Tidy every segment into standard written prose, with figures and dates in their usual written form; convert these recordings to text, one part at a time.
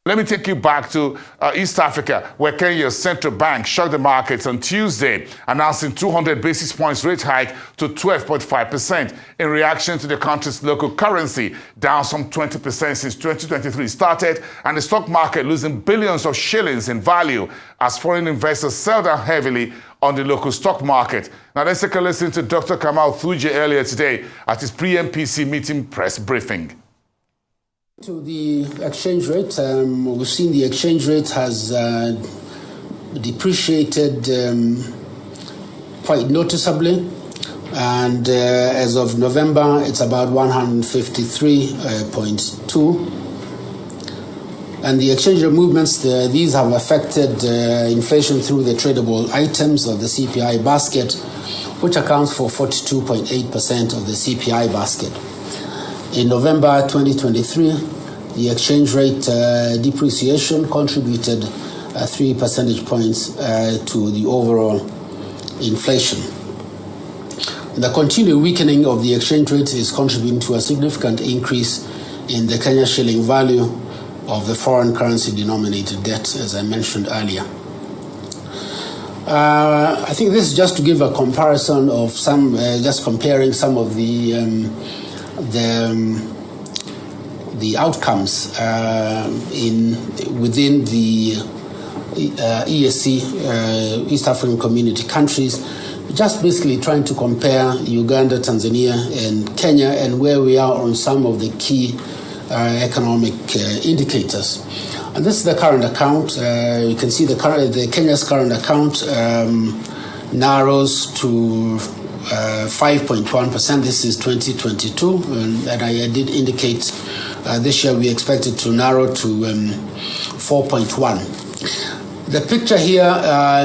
Let me take you back to East Africa, where Kenya's central bank shocked the markets on Tuesday, announcing 200 basis points rate hike to 12.5% in reaction to the country's local currency, down some 20% since 2023 started, and the stock market losing billions of shillings in value as foreign investors sell down heavily on the local stock market. Now let's take a listen to Dr. Kamal Thugge earlier today at his pre-MPC meeting press briefing. To the exchange rate, we've seen the exchange rate has depreciated quite noticeably, and as of November, it's about 153.2. And the exchange rate movements, these have affected inflation through the tradable items of the CPI basket, which accounts for 42.8% of the CPI basket. In November 2023, the exchange rate depreciation contributed 3 percentage points to the overall inflation. The continued weakening of the exchange rate is contributing to a significant increase in the Kenya shilling value of the foreign currency denominated debt, as I mentioned earlier. I think this is just to give a comparison of some, just comparing some of the outcomes within the EAC, East African Community countries, just basically trying to compare Uganda, Tanzania, and Kenya, and where we are on some of the key economic indicators. And this is the current account. You can see the Kenya's current account narrows to 5.1%. This is 2022, and I did indicate this year we expect it to narrow to 4.1. The picture here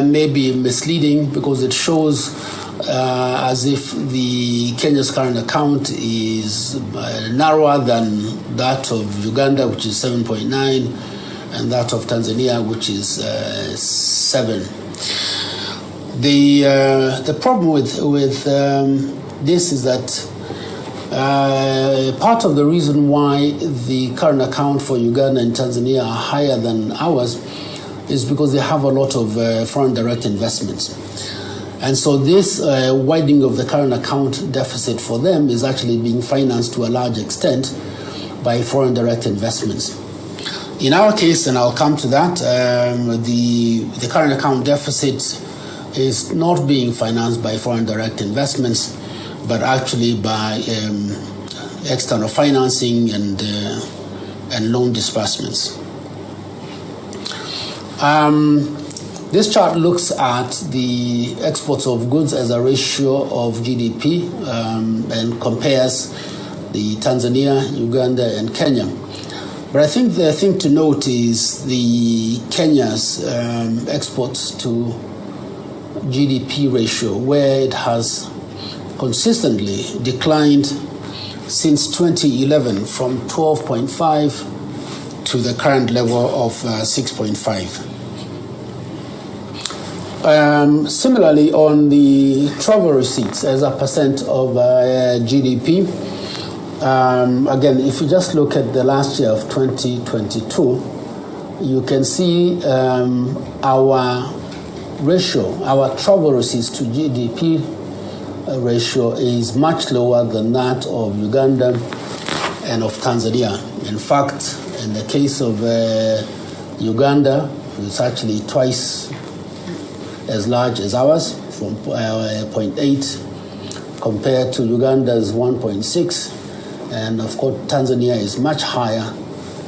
may be misleading because it shows as if the Kenya's current account is narrower than that of Uganda, which is 7.9, and that of Tanzania, which is 7. The problem with this is that part of the reason why the current account for Uganda and Tanzania are higher than ours is because they have a lot of foreign direct investments. And so this widening of the current account deficit for them is actually being financed to a large extent by foreign direct investments. In our case, and I'll come to that, the current account deficit is not being financed by foreign direct investments, but actually by external financing and loan disbursements. This chart looks at the exports of goods as a ratio of GDP and compares the Tanzania, Uganda, and Kenya. But I think the thing to note is the Kenya's exports to GDP ratio, where it has consistently declined since 2011 from 12.5 to the current level of 6.5. Similarly, on the travel receipts as a percent of GDP, again, if you just look at the last year of 2022, you can see our ratio, our travel receipts to GDP ratio is much lower than that of Uganda and of Tanzania. In fact, in the case of Uganda, it's actually twice as large as ours, from 0.8 compared to Uganda's 1.6, and of course Tanzania is much higher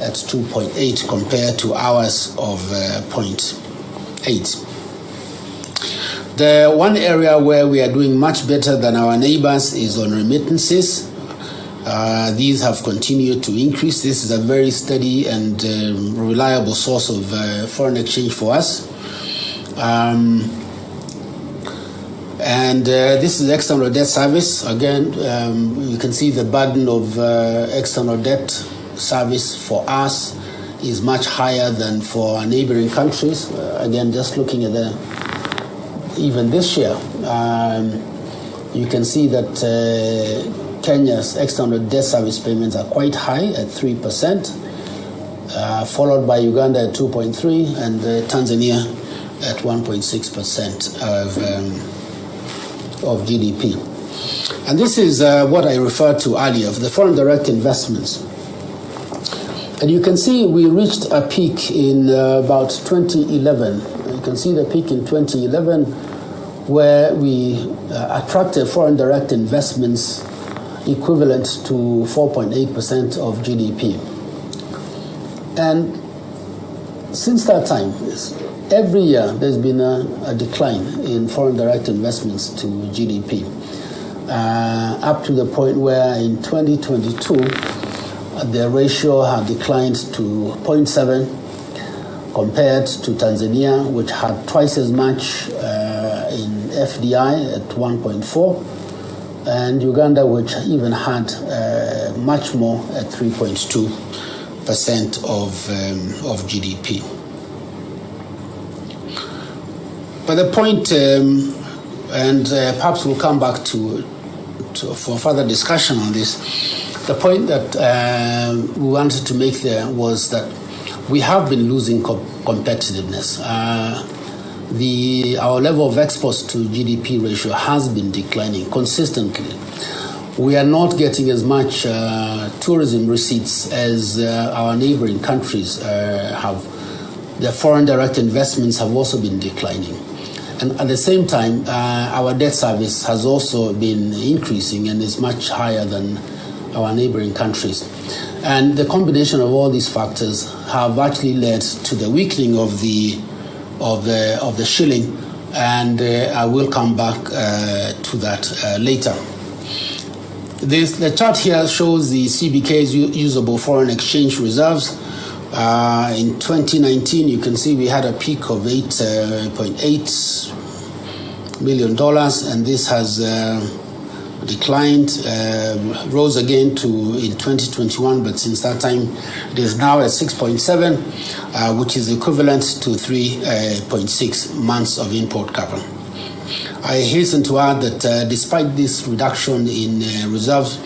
at 2.8 compared to ours of 0.8. The one area where we are doing much better than our neighbors is on remittances. These have continued to increase. This is a very steady and reliable source of foreign exchange for us. This is external debt service. Again, you can see the burden of external debt service for us is much higher than for our neighboring countries. Again, just looking at even this year, you can see that Kenya's external debt service payments are quite high at 3%. followed by Uganda at 2.3% and Tanzania at 1.6% of GDP. And this is what I referred to earlier, the foreign direct investments. And you can see we reached a peak in about 2011. You can see the peak in 2011 where we attracted foreign direct investments equivalent to 4.8% of GDP. And since that time, every year there's been a decline in foreign direct investments to GDP, up to the point where in 2022, the ratio had declined to 0.7 compared to Tanzania, which had twice as much in FDI at 1.4, and Uganda, which even had much more at 3.2% of GDP. But the point, and perhaps we'll come back to for further discussion on this, the point that we wanted to make there was that we have been losing competitiveness. Our level of exports to GDP ratio has been declining consistently. We are not getting as much tourism receipts as our neighboring countries have. Their foreign direct investments have also been declining. And at the same time, our debt service has also been increasing and is much higher than our neighboring countries. And the combination of all these factors have actually led to the weakening of the shilling, and I will come back to that later. The chart here shows the CBK's usable foreign exchange reserves. In 2019, you can see we had a peak of $8.8 million, and this has declined, rose again in 2021, but since that time it is now at 6.7, which is equivalent to 3.6 months of import cover. I hasten to add that despite this reduction in reserves,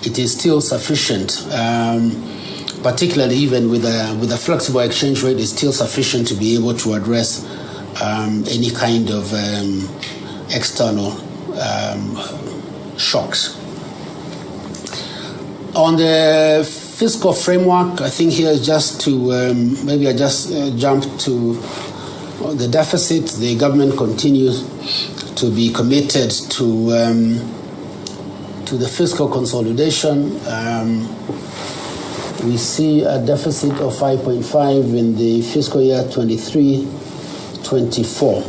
it is still sufficient, particularly even with a flexible exchange rate, is still sufficient to be able to address any kind of external shocks. On the fiscal framework, I think here is just to maybe I just jump to the deficit. The government continues to be committed to the fiscal consolidation. We see a deficit of 5.5 in the fiscal year 23-24.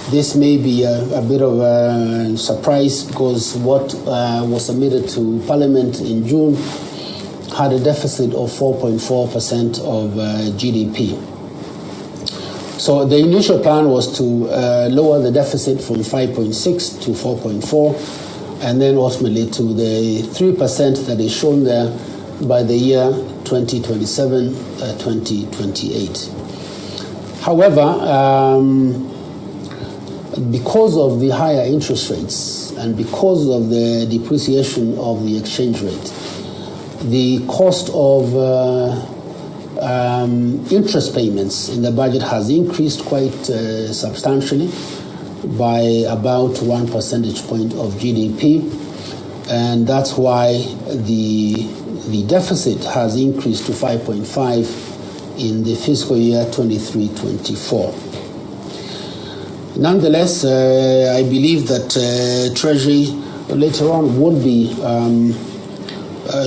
This may be a bit of a surprise because what was submitted to Parliament in June had a deficit of 4.4% of GDP. So the initial plan was to lower the deficit from 5.6 to 4.4, and then ultimately to the 3% that is shown there by the year 2027, 2028. However, because of the higher interest rates and because of the depreciation of the exchange rate, the cost of interest payments in the budget has increased quite substantially by about 1 percentage point of GDP, and that's why the deficit has increased to 5.5 in the fiscal year 23-24. Nonetheless, I believe that Treasury later on would be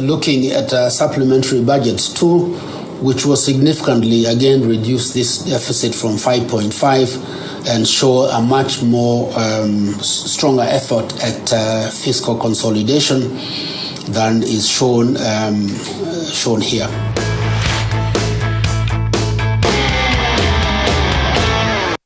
looking at a supplementary budget too, which will significantly again reduce this deficit from 5.5 and show a much more stronger effort at fiscal consolidation than is shown here.